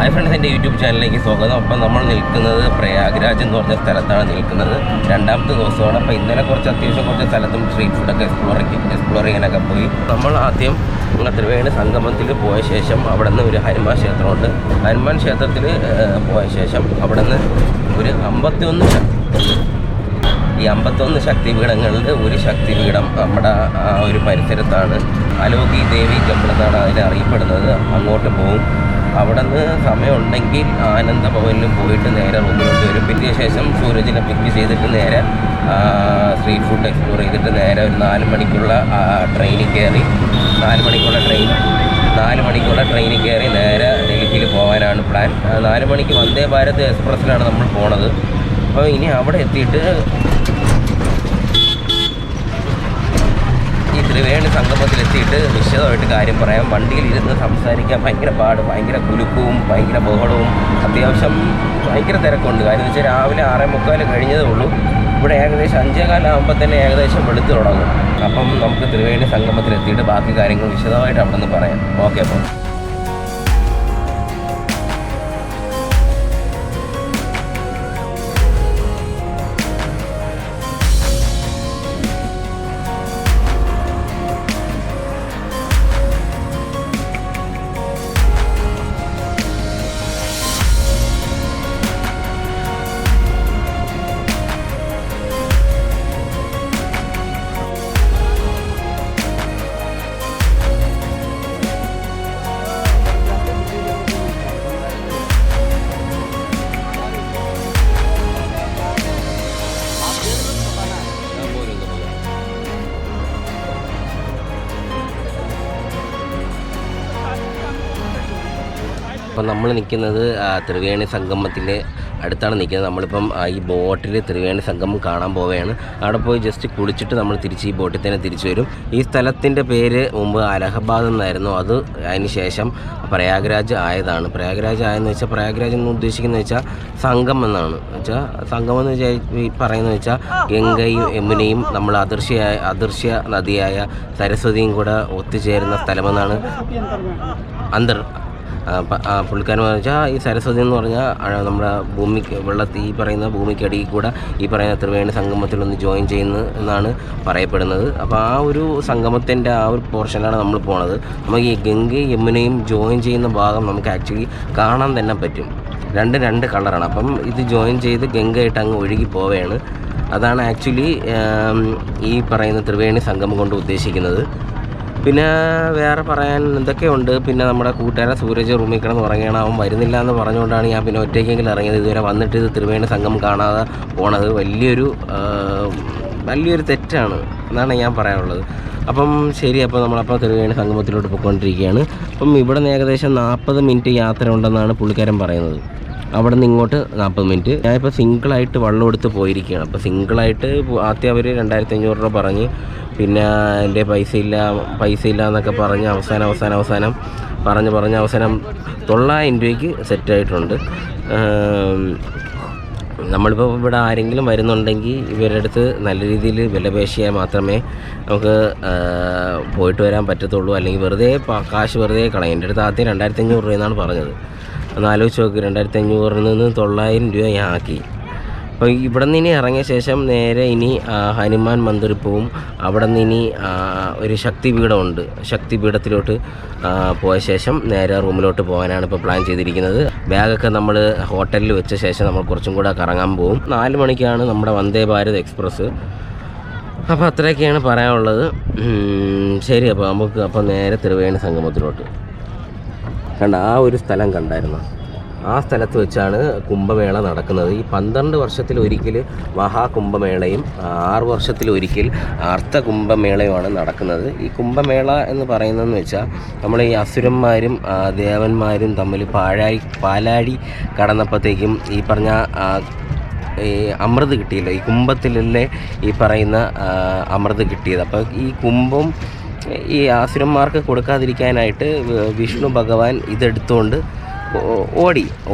Hi friends, എൻ്റെ YouTube ചാനലിലേക്ക് സ്വാഗതം. അപ്പം നമ്മൾ നിൽക്കുന്നത് പ്രയാഗ്രാജ് എന്ന് പറഞ്ഞ സ്ഥലത്താണ് നിൽക്കുന്നത്. രണ്ടാമത്തെ ദിവസമാണ്. അപ്പോൾ ഇന്നലെ അത്യാവശ്യം കുറച്ച് സ്ഥലത്തും സ്ട്രീറ്റ് ഫുഡൊക്കെ എക്സ്പ്ലോർ ചെയ്യാനൊക്കെ പോയി. നമ്മൾ ആദ്യം ത്രിവേണി സംഗമത്തിൽ പോയ ശേഷം അവിടെ നിന്ന് ഒരു ഹനുമാൻ ക്ഷേത്രമുണ്ട്. ഹനുമാൻ ക്ഷേത്രത്തിൽ പോയ ശേഷം അവിടെ നിന്ന് ഒരു 51 ശക്തിപീഠങ്ങളിൽ ഒരു ശക്തിപീഠം നമ്മുടെ ആ ഒരു പരിസരത്താണ്. അലോകി ദേവി ടെമ്പിൾ എന്നാണ് അതിനെ അറിയപ്പെടുന്നത്. അങ്ങോട്ട് പോകും. അവിടെ നിന്ന് സമയമുണ്ടെങ്കിൽ ആനന്ദ ഭവനിലും പോയിട്ട് നേരെ റൂമിലോട്ട് വരും. പിന്നെ ശേഷം സൂരജിനെ പിക്ക് ചെയ്തിട്ട് നേരെ സ്ട്രീറ്റ് ഫുഡ് എക്സ്പ്ലോർ ചെയ്തിട്ട് നേരെ ഒരു 4 മണിക്കുള്ള ട്രെയിനിൽ കയറി 4 മണിക്കുള്ള ട്രെയിനിൽ കയറി നേരെ ഡൽഹിയിൽ പോകാനാണ് പ്ലാൻ. 4 മണിക്ക് വന്ദേ ഭാരത് എക്സ്പ്രസ്സിലാണ് നമ്മൾ പോണത്. അപ്പോൾ ഇനി അവിടെ എത്തിയിട്ട് ഈ ത്രിവേണി സംഗമത്തിലെത്തിയിട്ട് വിശദമായിട്ട് കാര്യം പറയാം. വണ്ടിയിൽ ഇരുന്ന് സംസാരിക്കാൻ ഭയങ്കര പാട്, ഭയങ്കര കുലുക്കവും ഭയങ്കര ബഹളവും, അത്യാവശ്യം ഭയങ്കര തിരക്കുണ്ട്. കാര്യം എന്ന് വെച്ചാൽ രാവിലെ 6:45 കഴിഞ്ഞതേ ഉള്ളൂ. ഇവിടെ ഏകദേശം 5:15 തന്നെ ഏകദേശം വെളുത്ത് തുടങ്ങും. അപ്പം നമുക്ക് ത്രിവേണി സംഗമത്തിലെത്തിയിട്ട് ബാക്കി കാര്യങ്ങൾ വിശദമായിട്ട് അവിടെ നിന്ന് പറയാം. ഓക്കെ. അപ്പം നമ്മൾ നിൽക്കുന്നത് ത്രിവേണി സംഗമത്തിൻ്റെ അടുത്താണ് നിൽക്കുന്നത്. നമ്മളിപ്പം ഈ ബോട്ടിൽ ത്രിവേണി സംഗമം കാണാൻ പോവുകയാണ്. അവിടെ പോയി ജസ്റ്റ് കുളിച്ചിട്ട് നമ്മൾ തിരിച്ച് ഈ ബോട്ടിൽ തന്നെ തിരിച്ചു വരും. ഈ സ്ഥലത്തിൻ്റെ പേര് മുമ്പ് അലഹബാദ് എന്നായിരുന്നു. അത് അതിന് ശേഷം പ്രയാഗ്രാജ് ആയതാണ്. പ്രയാഗ്രാജ് ആയെന്ന് വെച്ചാൽ പ്രയാഗ്രാജ് എന്ന് ഉദ്ദേശിക്കുന്നത് വെച്ചാൽ സംഗമം എന്നാണ്. വെച്ചാൽ സംഗമം എന്ന് വെച്ചാൽ ഈ പറയുന്നത് വെച്ചാൽ ഗംഗയും യമുനയും നമ്മൾ അദൃശ്യ നദിയായ സരസ്വതിയും കൂടെ ഒത്തുചേരുന്ന സ്ഥലമെന്നാണ് പുള്ളിക്കാരൻ വെച്ചാൽ ഈ സരസ്വതി എന്ന് പറഞ്ഞാൽ നമ്മുടെ ഈ പറയുന്ന ഭൂമിക്കടിയിൽ കൂടെ ഈ പറയുന്ന ത്രിവേണി സംഗമത്തിലൊന്ന് ജോയിൻ ചെയ്യുന്നു എന്നാണ് പറയപ്പെടുന്നത്. അപ്പോൾ ആ ഒരു സംഗമത്തിൻ്റെ ആ ഒരു പോർഷനിലാണ് നമ്മൾ പോണത്. നമുക്ക് ഈ ഗംഗയും യമുനയും ജോയിൻ ചെയ്യുന്ന ഭാഗം നമുക്ക് ആക്ച്വലി കാണാൻ തന്നെ പറ്റും. രണ്ട് കളറാണ്. അപ്പം ഇത് ജോയിൻ ചെയ്ത് ഗംഗയായിട്ട് അങ്ങ് ഒഴുകി പോവുകയാണ്. അതാണ് ആക്ച്വലി ഈ പറയുന്ന ത്രിവേണി സംഗമം കൊണ്ട് ഉദ്ദേശിക്കുന്നത്. പിന്നെ വേറെ പറയാൻ എന്തൊക്കെയുണ്ട്. പിന്നെ നമ്മുടെ കൂട്ടുകാരൻ സൂരജ് റൂമിൽ കിടന്ന് ഉറങ്ങണം. അവൻ വരുന്നില്ല എന്ന് പറഞ്ഞുകൊണ്ടാണ് ഞാൻ പിന്നെ ഒറ്റയ്ക്കെങ്കിലും ഇറങ്ങിയത്. ഇതുവരെ വന്നിട്ട് ഇത് ത്രിവേണി സംഗമം കാണാതെ പോണത് വലിയൊരു തെറ്റാണ് എന്നാണ് ഞാൻ പറയാനുള്ളത്. അപ്പം ശരി, അപ്പോൾ നമ്മളപ്പോൾ ത്രിവേണി സംഗമത്തിലോട്ട് പോയിക്കൊണ്ടിരിക്കുകയാണ്. അപ്പം ഇവിടെ നിന്ന് ഏകദേശം 40 മിനിറ്റ് യാത്ര ഉണ്ടെന്നാണ് പുള്ളിക്കാരൻ പറയുന്നത്. അവിടെ നിന്ന് ഇങ്ങോട്ട് 40 മിനിറ്റ്. ഞാനിപ്പോൾ സിംഗിളായിട്ട് വള്ളം എടുത്ത് പോയിരിക്കുകയാണ്. അപ്പോൾ സിംഗിളായിട്ട് ആദ്യം അവർ 2500 രൂപ പറഞ്ഞ്, പിന്നെ എൻ്റെ പൈസ ഇല്ല എന്നൊക്കെ പറഞ്ഞ് അവസാനം പറഞ്ഞ് 900 രൂപയ്ക്ക് സെറ്റായിട്ടുണ്ട്. നമ്മളിപ്പോൾ ഇവിടെ ആരെങ്കിലും വരുന്നുണ്ടെങ്കിൽ ഇവരുടെ അടുത്ത് നല്ല രീതിയിൽ വിലപേശിയാൽ മാത്രമേ നമുക്ക് പോയിട്ട് വരാൻ പറ്റത്തുള്ളൂ. അല്ലെങ്കിൽ വെറുതെ കാശ് വെറുതെ കളയും. എൻ്റെ അടുത്ത് ആദ്യം 2500 രൂപയെന്നാണ് പറഞ്ഞത്. ഒന്ന് ആലോചിച്ച് നോക്കി, 2500 നിന്ന് 900 രൂപ ഞാൻ ആക്കി. അപ്പോൾ ഇവിടെ നിന്ന് ഇനി ഇറങ്ങിയ ശേഷം നേരെ ഇനി ഹനുമാൻ മന്ദിറിൽ പോവും. അവിടെ നിന്ന് ഇനി ഒരു ശക്തിപീഠമുണ്ട്. ശക്തിപീഠത്തിലോട്ട് പോയ ശേഷം നേരെ റൂമിലോട്ട് പോകാനാണ് ഇപ്പോൾ പ്ലാൻ ചെയ്തിരിക്കുന്നത്. ബാഗൊക്കെ നമ്മൾ ഹോട്ടലിൽ വെച്ച ശേഷം നമ്മൾ കുറച്ചും കൂടെ കറങ്ങാൻ പോകും. 4 മണിക്കാണ് നമ്മുടെ വന്ദേ ഭാരത് എക്സ്പ്രസ്. അപ്പോൾ അത്രയൊക്കെയാണ് പറയാനുള്ളത്. ശരി, അപ്പോൾ നമുക്ക് നേരെ ത്രിവേണി സംഗമത്തിലോട്ട് ആ ഒരു സ്ഥലം കണ്ടായിരുന്നു. ആ സ്ഥലത്ത് വെച്ചാണ് കുംഭമേള നടക്കുന്നത്. ഈ 12 വർഷത്തിലൊരിക്കൽ മഹാകുംഭമേളയും 6 വർഷത്തിലൊരിക്കൽ അർത്ഥ കുംഭമേളയുമാണ് നടക്കുന്നത്. ഈ കുംഭമേള എന്ന് പറയുന്നതെന്ന് വെച്ചാൽ നമ്മൾ ഈ അസുരന്മാരും ദേവന്മാരും തമ്മിൽ പാലാടി കടന്നപ്പോഴത്തേക്കും ഈ പറഞ്ഞ ഈ അമൃത് കിട്ടിയല്ലോ. ഈ കുംഭത്തിലല്ലേ ഈ പറയുന്ന അമൃത് കിട്ടിയത്. അപ്പോൾ ഈ കുംഭം ഈ ആസുരന്മാർക്ക് കൊടുക്കാതിരിക്കാനായിട്ട് വിഷ്ണു ഭഗവാൻ ഇതെടുത്തുകൊണ്ട്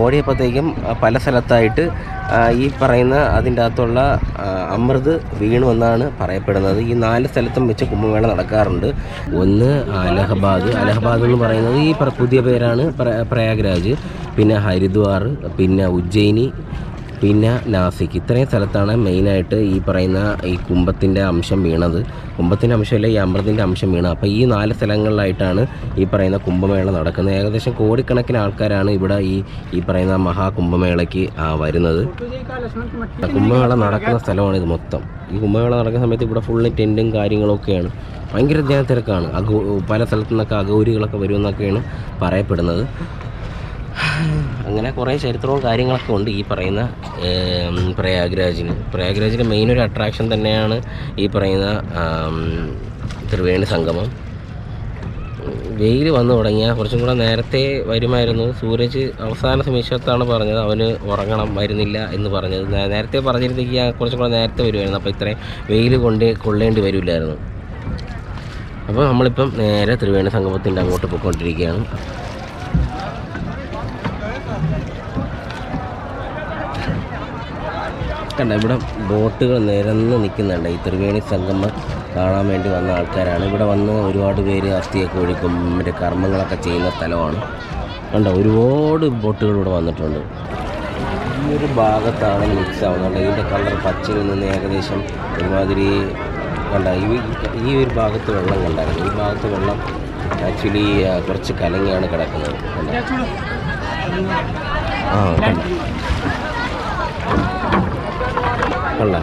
ഓടിയപ്പോഴത്തേക്കും പല സ്ഥലത്തായിട്ട് ഈ പറയുന്ന അതിൻ്റെ അകത്തുള്ള അമൃത് വീണു എന്നാണ് പറയപ്പെടുന്നത്. ഈ 4 സ്ഥലത്തും വെച്ച് കുംഭമേള നടക്കാറുണ്ട്. ഒന്ന് അലഹബാദ് എന്ന് പറയുന്നത് ഈ പുതിയ പേരാണ് പ്രയാഗ്രാജ്, പിന്നെ ഹരിദ്വാർ, പിന്നെ ഉജ്ജയിനി, പിന്നെ നാസിക്. ഇത്രയും സ്ഥലത്താണ് മെയിനായിട്ട് ഈ പറയുന്ന ഈ കുംഭത്തിൻ്റെ അംശം വീണത്. കുംഭത്തിൻ്റെ അംശമല്ല, ഈ അമൃതിൻ്റെ അംശം വീണത്. അപ്പോൾ ഈ 4 സ്ഥലങ്ങളിലായിട്ടാണ് ഈ പറയുന്ന കുംഭമേള നടക്കുന്നത്. ഏകദേശം കോടിക്കണക്കിന് ആൾക്കാരാണ് ഇവിടെ ഈ പറയുന്ന മഹാകുംഭമേളയ്ക്ക് വരുന്നത്. കുംഭമേള നടക്കുന്ന സ്ഥലമാണ് ഇത് മൊത്തം. ഈ കുംഭമേള നടക്കുന്ന സമയത്ത് ഇവിടെ ഫുള്ള് ടെൻറ്റും കാര്യങ്ങളൊക്കെയാണ്. ഭയങ്കര ജനത്തിരക്കാണ്. പല സ്ഥലത്തു നിന്നൊക്കെ അഘോരികളൊക്കെ വരുമെന്നൊക്കെയാണ് പറയപ്പെടുന്നത്. അങ്ങനെ കുറേ ചരിത്രവും കാര്യങ്ങളൊക്കെ ഉണ്ട് ഈ പറയുന്ന പ്രയാഗ്രാജിന് മെയിൻ ഒരു അട്രാക്ഷൻ തന്നെയാണ് ഈ പറയുന്ന ത്രിവേണി സംഗമം. വെയിൽ വന്നു തുടങ്ങിയാൽ കുറച്ചും കൂടെ നേരത്തെ വരുമായിരുന്നു. സൂരജ് അവസാന നിമിഷത്താണ് പറഞ്ഞത് അവന് ഉറങ്ങണം, വരുന്നില്ല എന്ന് പറഞ്ഞത്. നേരത്തെ പറഞ്ഞിരുന്നെങ്കിൽ കുറച്ചും കൂടെ നേരത്തെ വരുമായിരുന്നു. അപ്പോൾ ഇത്രയും വെയിൽ കൊള്ളേണ്ടി വരില്ലായിരുന്നു. അപ്പോൾ നമ്മളിപ്പം നേരെ ത്രിവേണി സംഗമത്തിൻ്റെ അങ്ങോട്ട് പോയിക്കൊണ്ടിരിക്കുകയാണ്. കണ്ട ഇവിടെ ബോട്ടുകൾ നിരന്ന് നിൽക്കുന്നുണ്ട്. ഈ ത്രിവേണി സംഗമം കാണാൻ വേണ്ടി വന്ന ആൾക്കാരാണ്. ഇവിടെ വന്ന് ഒരുപാട് പേര് അസ്ഥിയൊക്കെ ഒഴിക്കും, മറ്റേ കർമ്മങ്ങളൊക്കെ ചെയ്യുന്ന സ്ഥലമാണ്. കണ്ട ഒരുപാട് ബോട്ടുകൾ ഇവിടെ വന്നിട്ടുണ്ട്. ഈ ഒരു ഭാഗത്താണ് മിക്സ് ആവുന്നുണ്ട്. ഇതിൻ്റെ കളർ പച്ചയിൽ നിന്ന് ഏകദേശം ഒരുമാതിരി കണ്ട ഈ ഒരു ഭാഗത്ത് വെള്ളം കണ്ടായിരുന്നു. ഈ ഭാഗത്ത് വെള്ളം ആക്ച്വലി കുറച്ച് കലങ്ങിയാണ് കിടക്കുന്നത്.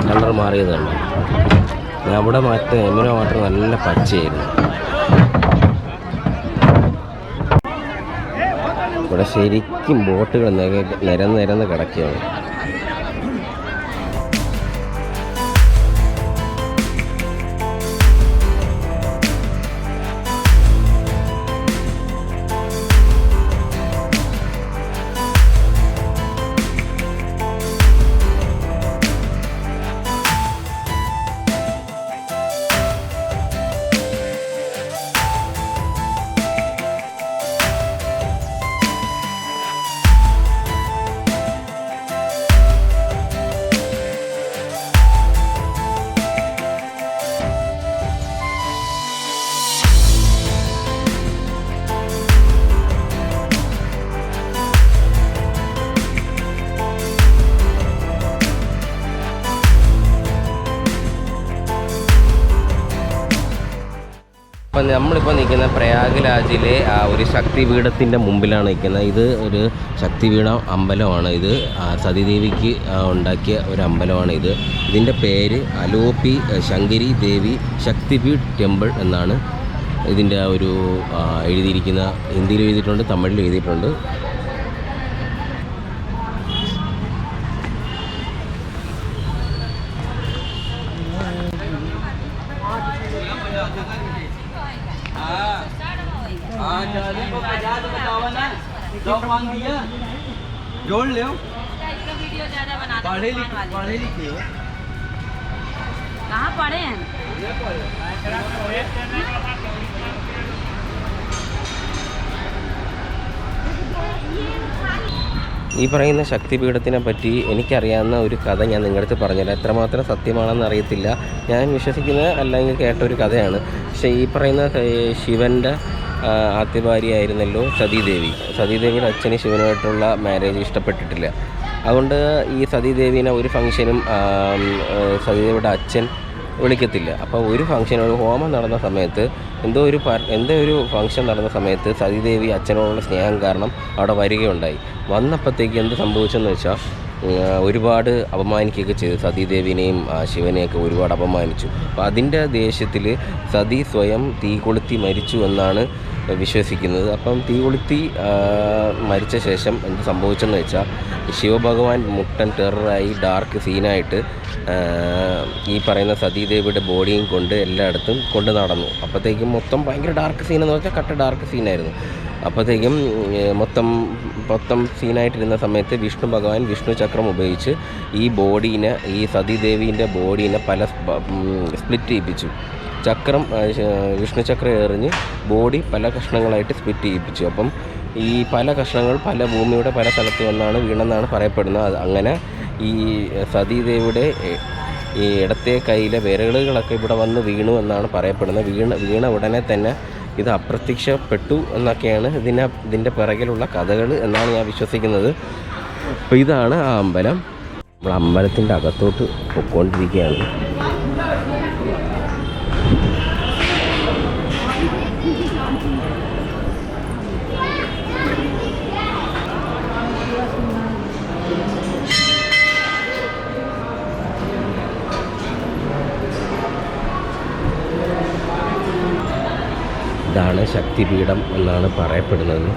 കളർ മാറിയത് കണ്ടോ? അവിടെ യമുന വാട്ടർ നല്ല പച്ചയായിരുന്നു. ഇവിടെ ശരിക്കും ബോട്ടുകൾ നിരന്ന് കിടക്കുകയാണ്. അപ്പം നമ്മളിപ്പോൾ നിൽക്കുന്ന പ്രയാഗ്രാജിലെ ഒരു ശക്തിപീഠത്തിൻ്റെ മുമ്പിലാണ് നിൽക്കുന്നത്. ഇത് ഒരു ശക്തിപീഠ അമ്പലമാണ്. ഇത് സതീദേവിക്ക് ഉണ്ടാക്കിയ ഒരു അമ്പലമാണ് ഇത്. ഇതിൻ്റെ പേര് അലോപി ശങ്കരി ദേവി ശക്തിപീഠ് ടെമ്പിൾ എന്നാണ് ഇതിൻ്റെ ഒരു എഴുതിയിരിക്കുന്ന. ഹിന്ദിയിൽ എഴുതിയിട്ടുണ്ട്, തമിഴിൽ എഴുതിയിട്ടുണ്ട്. जोड़ ले वीडियो ज्यादा बनाते पढ़े लिखे हो कहाँ पढ़े हैं ഈ പറയുന്ന ശക്തിപീഠത്തിനെ പറ്റി എനിക്കറിയാവുന്ന ഒരു കഥ ഞാൻ നിങ്ങളുടെ അടുത്ത് പറഞ്ഞുതരാം. എത്രമാത്രം സത്യമാണെന്ന് അറിയത്തില്ല. ഞാൻ വിശ്വസിക്കുന്നത് അല്ലെങ്കിൽ കേട്ടൊരു കഥയാണ്. പക്ഷേ ഈ പറയുന്ന ശിവൻ്റെ ആദ്യ ഭാര്യയായിരുന്നല്ലോ സതീദേവിയുടെ അച്ഛന് ശിവനുമായിട്ടുള്ള മാരേജ് ഇഷ്ടപ്പെട്ടിട്ടില്ല. അതുകൊണ്ട് ഈ സതീദേവിനെ ഒരു ഫംഗ്ഷനും സതീദേവിയുടെ അച്ഛൻ വിളിക്കത്തില്ല. അപ്പോൾ ഒരു ഫംഗ്ഷനോട് ഹോമം നടന്ന സമയത്ത് എന്തോ ഒരു ഫംഗ്ഷൻ നടന്ന സമയത്ത് സതീദേവി അച്ഛനോടുള്ള സ്നേഹം കാരണം അവിടെ വരികയുണ്ടായി. വന്നപ്പോഴത്തേക്ക് എന്ത് സംഭവിച്ചെന്ന് വെച്ചാൽ ഒരുപാട് അപമാനിക്കുകയൊക്കെ ചെയ്തു. സതീദേവിനെയും ശിവനെയൊക്കെ ഒരുപാട് അപമാനിച്ചു. അപ്പോൾ അതിൻ്റെ ദേഷ്യത്തിൽ സതി സ്വയം തീ കൊളുത്തി മരിച്ചു എന്നാണ് വിശ്വസിക്കുന്നത്. അപ്പം തീ കൊളുത്തി മരിച്ച ശേഷം എന്ത് സംഭവിച്ചെന്ന് വെച്ചാൽ ശിവഭഗവാൻ മുട്ടൻ ടെററായി ഡാർക്ക് സീനായിട്ട് ഈ പറയുന്ന സതീദേവിയുടെ ബോഡിയും കൊണ്ട് എല്ലായിടത്തും കൊണ്ട് നടന്നു. അപ്പോഴത്തേക്കും മൊത്തം ഭയങ്കര ഡാർക്ക് സീനെന്ന് വെച്ചാൽ കട്ട ഡാർക്ക് സീനായിരുന്നു. അപ്പോഴത്തേക്കും മൊത്തം സീനായിട്ടിരുന്ന സമയത്ത് വിഷ്ണു ഭഗവാൻ വിഷ്ണു ചക്രം ഉപയോഗിച്ച് ഈ സതീദേവീൻ്റെ ബോഡീനെ പല സ്പ്ലിറ്റ് ചെയ്യിപ്പിച്ചു. വിഷ്ണു ചക്രം എറിഞ്ഞ് ബോഡി പല കഷ്ണങ്ങളായിട്ട് സ്പ്ലിറ്റ് ചെയ്യിപ്പിച്ചു. അപ്പം ഈ പല കഷ്ണങ്ങൾ പല ഭൂമിയുടെ പല സ്ഥലത്ത് വന്നാണ് വീണെന്നാണ് പറയപ്പെടുന്നത്. അങ്ങനെ ഈ സതീദേവിയുടെ ഈ ഇടത്തെ കൈയിലെ വിരലുകളൊക്കെ ഇവിടെ വന്ന് വീണു എന്നാണ് പറയപ്പെടുന്നത്. വീണ ഉടനെ തന്നെ ഇത് അപ്രത്യക്ഷപ്പെട്ടു എന്നൊക്കെയാണ് ഇതിൻ്റെ പിറകിലുള്ള കഥകൾ എന്നാണ് ഞാൻ വിശ്വസിക്കുന്നത്. അപ്പോൾ ഇതാണ് ആ അമ്പലം. നമ്മൾ അമ്പലത്തിൻ്റെ അകത്തോട്ട് പൊയ്ക്കൊണ്ടിരിക്കുകയാണ്. ഇതാണ് ശക്തിപീഠം എന്നാണ് പറയപ്പെടുന്നത്.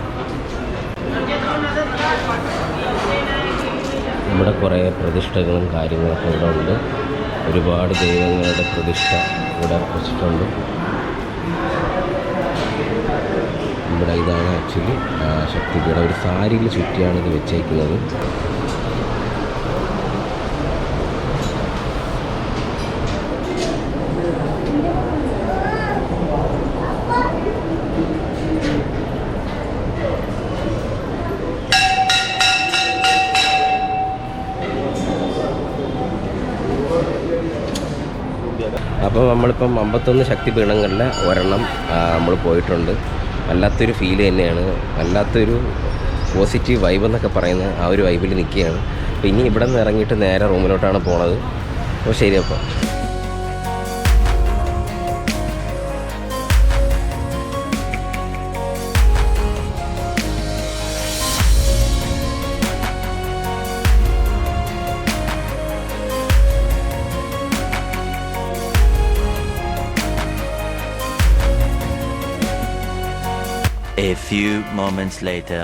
ഇവിടെ കുറേ പ്രതിഷ്ഠകളും കാര്യങ്ങളൊക്കെ ഇവിടെ ഉണ്ട്. ഒരുപാട് ദൈവങ്ങളുടെ പ്രതിഷ്ഠ ഇവിടെ വെച്ചിട്ടുണ്ട്. ഇവിടെ ഇതാണ് ആക്ച്വലി ശക്തിപീഠം. ഒരു സാരിയിൽ ചുറ്റിയാണ് ഇത് വെച്ചേക്കുന്നത്. അപ്പോൾ നമ്മളിപ്പം 51 ശക്തിപീഠങ്ങളിൽ ഒരെണ്ണം നമ്മൾ പോയിട്ടുണ്ട്. വല്ലാത്തൊരു ഫീൽ തന്നെയാണ്, വല്ലാത്തൊരു പോസിറ്റീവ് വൈബ് എന്നൊക്കെ പറയുന്ന ആ ഒരു വൈബിൽ നിൽക്കുകയാണ്. അപ്പോൾ ഇനി ഇവിടെ നിന്ന് ഇറങ്ങിയിട്ട് നേരെ റൂമിലോട്ടാണ് പോണത്. അപ്പോൾ ശരി. അപ്പോൾ A few moments later.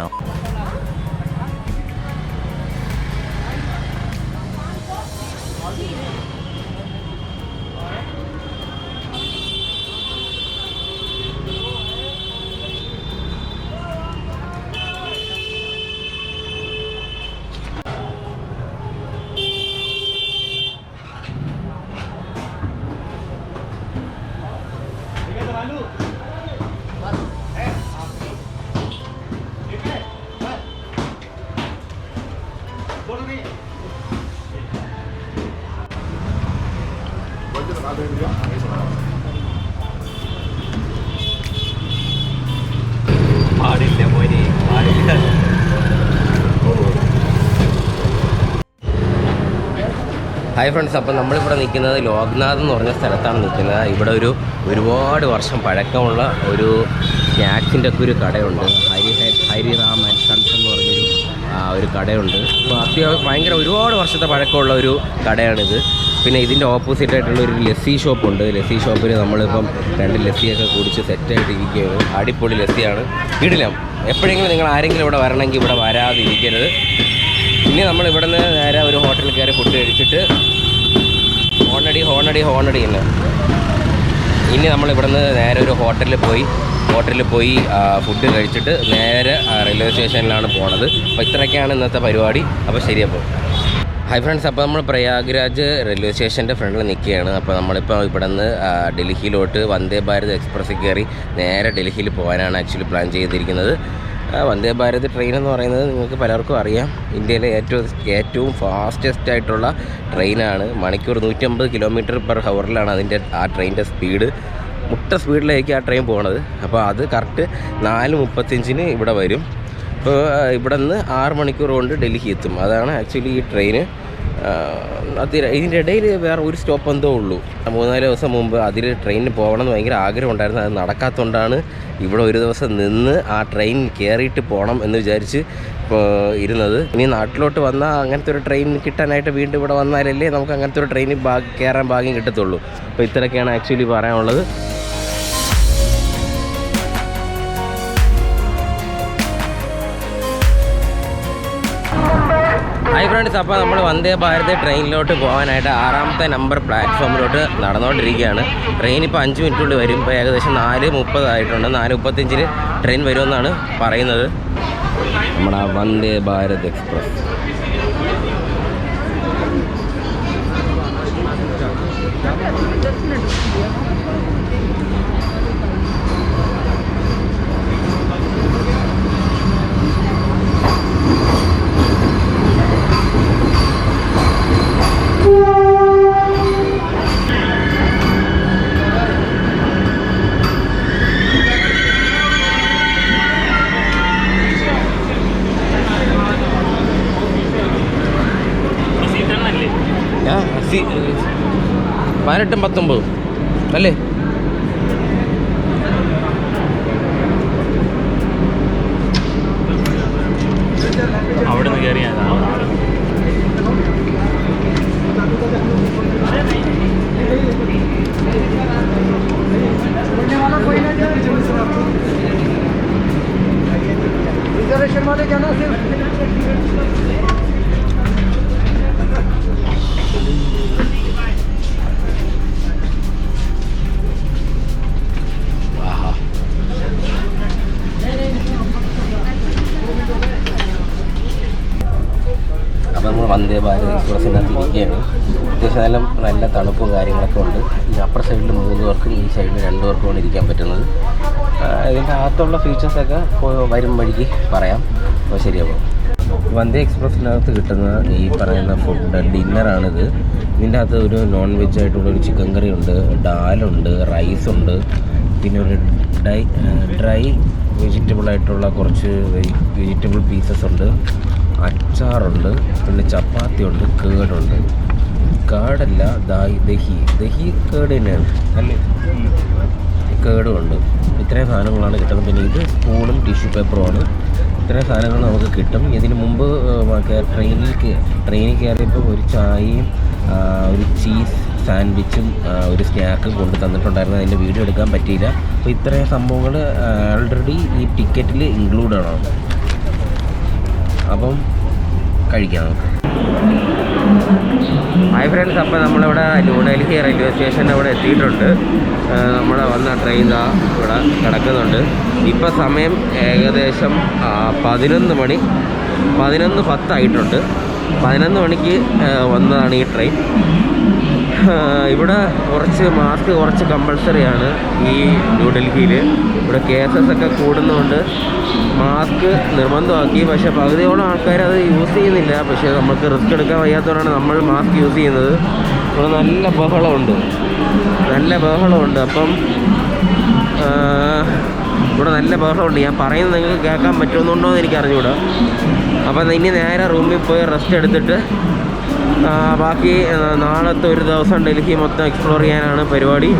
പാടില്ല മോനെ, പാടില്ല. ഹായ് ഫ്രണ്ട്സ്, അപ്പം നമ്മളിവിടെ നിൽക്കുന്നത് ലോക്നാഥ് എന്ന് പറഞ്ഞ സ്ഥലത്താണ് നിൽക്കുന്നത്. ഇവിടെ ഒരുപാട് വർഷം പഴക്കമുള്ള ഒരു സ്നാക്സിൻ്റെ ഒക്കെ ഒരു കടയുണ്ട്. ഹരിറാം ആൻഡ് സൺസ് എന്ന് പറഞ്ഞൊരു ഒരു കടയുണ്ട്. അപ്പോൾ അത്യാവശ്യം ഭയങ്കര ഒരുപാട് വർഷത്തെ പഴക്കമുള്ള ഒരു കടയാണിത്. പിന്നെ ഇതിൻ്റെ ഓപ്പോസിറ്റ് ആയിട്ടുള്ള ഒരു ലസ്സി ഷോപ്പുണ്ട്. ലസ്സി ഷോപ്പിൽ നമ്മളിപ്പം 2 ലസ്സിയൊക്കെ കുടിച്ച് സെറ്റായിട്ട് ഇരിക്കുകയാണ്. അടിപൊളി ലസ്സിയാണ്, വീടിലാം. എപ്പോഴെങ്കിലും നിങ്ങൾ ആരെങ്കിലും ഇവിടെ വരണമെങ്കിൽ ഇവിടെ വരാതിരിക്കരുത്. ഇനി നമ്മൾ ഇവിടെ നിന്ന് നേരെ ഒരു ഹോട്ടലിൽ കയറി ഫുഡ് കഴിച്ചിട്ട് ഹോണടി ഇല്ല. ഇനി നമ്മളിവിടെ നിന്ന് നേരെ ഒരു ഹോട്ടലിൽ പോയി ഫുഡ് കഴിച്ചിട്ട് നേരെ റെയിൽവേ സ്റ്റേഷനിലാണ് പോണത്. അപ്പോൾ ഇത്രയൊക്കെയാണ് ഇന്നത്തെ പരിപാടി. അപ്പോൾ ശരി. അപ്പോൾ ഹായ് ഫ്രണ്ട്സ്, അപ്പോൾ നമ്മൾ പ്രയാഗ്രാജ് റെയിൽവേ സ്റ്റേഷൻ്റെ ഫ്രണ്ടിൽ നിൽക്കുകയാണ്. അപ്പോൾ നമ്മളിപ്പോൾ ഇവിടെ നിന്ന് ഡൽഹിയിലോട്ട് വന്ദേ ഭാരത് എക്സ്പ്രസ്സിൽ കയറി നേരെ ഡൽഹിയിൽ പോകാനാണ് ആക്ച്വലി പ്ലാൻ ചെയ്തിരിക്കുന്നത്. വന്ദേ ഭാരത് ട്രെയിൻ എന്ന് പറയുന്നത് നിങ്ങൾക്ക് പലർക്കും അറിയാം, ഇന്ത്യയിലെ ഏറ്റവും ഫാസ്റ്റസ്റ്റ് ആയിട്ടുള്ള ട്രെയിനാണ്. മണിക്കൂർ 150 km/hലാണ് ആ ട്രെയിനിൻ്റെ സ്പീഡ്. മുട്ട സ്പീഡിലേക്ക് ആ ട്രെയിൻ പോണത്. അപ്പോൾ അത് കറക്റ്റ് 4:35 ഇവിടെ വരും. അപ്പോൾ ഇവിടെ നിന്ന് 6 മണിക്കൂർ കൊണ്ട് ഡൽഹി എത്തും. അതാണ് ആക്ച്വലി ഈ ട്രെയിന്. ഇതിൻ്റെ ഇടയിൽ വേറെ ഒരു സ്റ്റോപ്പ് എന്തോ ഉള്ളൂ. 3-4 ദിവസം മുമ്പ് അതിൽ ട്രെയിനിന് പോകണമെന്ന് ഭയങ്കര ആഗ്രഹം ഉണ്ടായിരുന്നു. അത് നടക്കാത്തതുകൊണ്ടാണ് ഇവിടെ ഒരു ദിവസം നിന്ന് ആ ട്രെയിൻ കയറിയിട്ട് പോകണം എന്ന് വിചാരിച്ച് ഇരുന്നത്. ഇനി നാട്ടിലോട്ട് വന്നാൽ അങ്ങനത്തെ ഒരു ട്രെയിൻ കിട്ടാനായിട്ട് വീണ്ടും ഇവിടെ വന്നാലല്ലേ നമുക്ക് അങ്ങനത്തെ ഒരു ട്രെയിനിൽ കയറാൻ ഭാഗ്യം കിട്ടത്തുള്ളൂ. അപ്പോൾ ഇത്രയൊക്കെയാണ് ആക്ച്വലി പറയാനുള്ളത്. ഹായ് ഫ്രണ്ട്സ്, അപ്പോൾ നമ്മൾ വന്ദേ ഭാരത് ട്രെയിനിലോട്ട് പോകാനായിട്ട് 6ാമത്തെ നമ്പർ പ്ലാറ്റ്ഫോമിലോട്ട് നടന്നുകൊണ്ടിരിക്കുകയാണ്. ട്രെയിൻ ഇപ്പോൾ 5 മിനിറ്റുള്ളിൽ വരും. ഇപ്പോൾ ഏകദേശം 4:30 ആയിട്ടുണ്ട്. 4:35 ട്രെയിൻ വരുമെന്നാണ് പറയുന്നത്. നമ്മുടെ വന്ദേ ഭാരത് എക്സ്പ്രസ്. ഗൈസ്. 18, 19 അല്ലേ? അവിടെ നിന്ന് കയറിയാൽ रिजर्वेशन वाले क्या ना सिर्फ അപ്പോൾ നമ്മൾ വന്ദേ ഭാരത് എക്സ്പ്രസ്സിനകത്ത് ഇരിക്കുകയാണ്. അത്യാവശ്യം നല്ല തണുപ്പും കാര്യങ്ങളൊക്കെ ഉണ്ട്. ഈ അപ്പർ സൈഡിൽ 3 പേർക്കും ഈ സൈഡിൽ 2 പേർക്കുമാണ് ഇരിക്കാൻ പറ്റുന്നത്. ഇതിൻ്റെ അകത്തുള്ള ഫീച്ചേഴ്സൊക്കെ വരും വഴിക്ക് പറയാം. അപ്പോൾ ശരിയാവും. വന്ദേ എക്സ്പ്രസ്സിനകത്ത് കിട്ടുന്ന ഈ പറയുന്ന ഫുഡ് ഡിന്നറാണിത്. ഇതിൻ്റെ അകത്ത് ഒരു നോൺ വെജ് ആയിട്ടുള്ളൊരു ചിക്കൻ കറി ഉണ്ട്, ഡാലുണ്ട്, റൈസുണ്ട്, പിന്നെ ഒരു ഡ്രൈ വെജിറ്റബിൾ ആയിട്ടുള്ള കുറച്ച് വെജിറ്റബിൾ പീസസ് ഉണ്ട്, അച്ചാറുണ്ട്, പിന്നെ ചപ്പാത്തി ഉണ്ട്, കേടുണ്ട്. കേടല്ല, ദഹി കേട് തന്നെയാണ് അല്ലേ? കേടുമുണ്ട്. ഇത്രയും സാധനങ്ങളാണ് കിട്ടുന്നത്. പിന്നെ ഇത് സ്പൂണും ടിഷ്യൂ പേപ്പറുമാണ്. ഇത്രയും സാധനങ്ങൾ നമുക്ക് കിട്ടും. ഇതിന് മുമ്പ് ട്രെയിനിൽ കയറിയപ്പോൾ ഒരു ചായയും ഒരു ചീസ് സാൻഡ്വിച്ചും ഒരു സ്നാക്കും കൊണ്ട് തന്നിട്ടുണ്ടായിരുന്നു. അതിൻ്റെ വീഡിയോ എടുക്കാൻ പറ്റിയില്ല. അപ്പോൾ ഇത്രയും സംഭവങ്ങൾ ഓൾറെഡി ഈ ടിക്കറ്റിൽ ഇൻക്ലൂഡാണ്. അപ്പം കഴിക്കാം നമുക്ക്. ഹായ് ഫ്രണ്ട്സ്, അപ്പോൾ നമ്മളിവിടെ ന്യൂഡൽഹി റെയിൽവേ സ്റ്റേഷൻ്റെ അവിടെ എത്തിയിട്ടുണ്ട്. നമ്മൾ വന്ന ട്രെയിൻ ഇവിടെ കിടക്കുന്നുണ്ട്. ഇപ്പോൾ സമയം ഏകദേശം 11:10 ആയിട്ടുണ്ട്. 11 മണിക്ക് വന്നതാണ് ഈ ട്രെയിൻ. ഇവിടെ മാസ്ക് കമ്പൾസറിയാണ് ഈ ന്യൂഡൽഹിയിൽ. ഇവിടെ കേസസൊക്കെ കൂടുന്നതുകൊണ്ട് മാസ്ക് നിർബന്ധമാക്കി. പക്ഷേ പകുതിയോളം ആൾക്കാർ അത് യൂസ് ചെയ്യുന്നില്ല. പക്ഷേ നമുക്ക് റിസ്ക് എടുക്കാൻ വയ്യാത്തതുകൊണ്ടാണ് നമ്മൾ മാസ്ക് യൂസ് ചെയ്യുന്നത്. ഇവിടെ നല്ല ബഹളമുണ്ട്. അപ്പം ഇവിടെ നല്ല ബഹളമുണ്ട്. ഞാൻ പറയുന്നത് നിങ്ങൾക്ക് കേൾക്കാൻ പറ്റുന്നുണ്ടോ എന്ന് എനിക്ക് അറിഞ്ഞുകൂടാ. അപ്പം ഇനി നേരെ റൂമിൽ പോയി റെസ്റ്റ് എടുത്തിട്ട് ബാക്കി നാളത്തെ ഒരു ദിവസം ഡൽഹി മൊത്തം എക്സ്പ്ലോർ ചെയ്യാനാണ് പരിപാടി.